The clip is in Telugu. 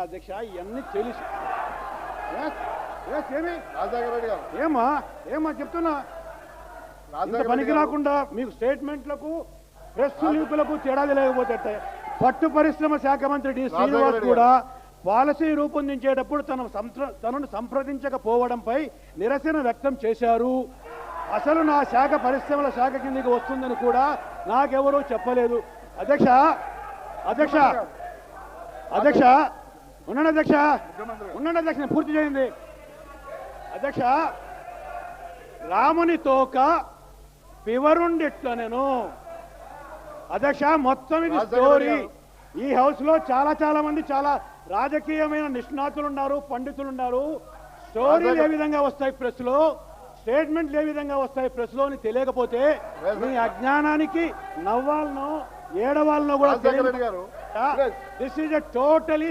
అధ్యక్ష ఇవన్నీ తెలిసి ఏమి రాజశేఖర రెడ్డి గారు ఏమా చెప్తున్నా ఇంత పనికి రాకుండా మీకు స్టేట్మెంట్లకు ప్రెస్ లీకులకు తేడాది లేకపోతే పట్టు పరిశ్రమ శాఖ మంత్రి డి శ్రీనివాస్ కూడా పాలసీ రూపొందించేటప్పుడు తనను సంప్రదించకపోవడంపై నిరసన వ్యక్తం చేశారు. అసలు నా శాఖ పరిశ్రమల శాఖ కిందకి వస్తుందని కూడా నాకెవరూ చెప్పలేదు. అధ్యక్ష అధ్యక్ష అధ్యక్ష ఉండండి అధ్యక్ష నేను పూర్తి చేయండి. అధ్యక్ష రాముని తోక పివరుండిట్లో నేను అధ్యక్ష మొత్తం ఇది స్టోరీ. ఈ హౌస్ లో చాలా మంది చాలా రాజకీయమైన నిష్ణాతులు ఉన్నారు, పండితులు ఉన్నారు. స్టోరీలు ఏ విధంగా వస్తాయి ప్రెస్ లో, స్టేట్మెంట్లు ఏ విధంగా వస్తాయి ప్రెస్ లో అని తెలియకపోతే మీ అజ్ఞానానికి నవ్వాలనో ఏడవాలనో కూడా. This is a totally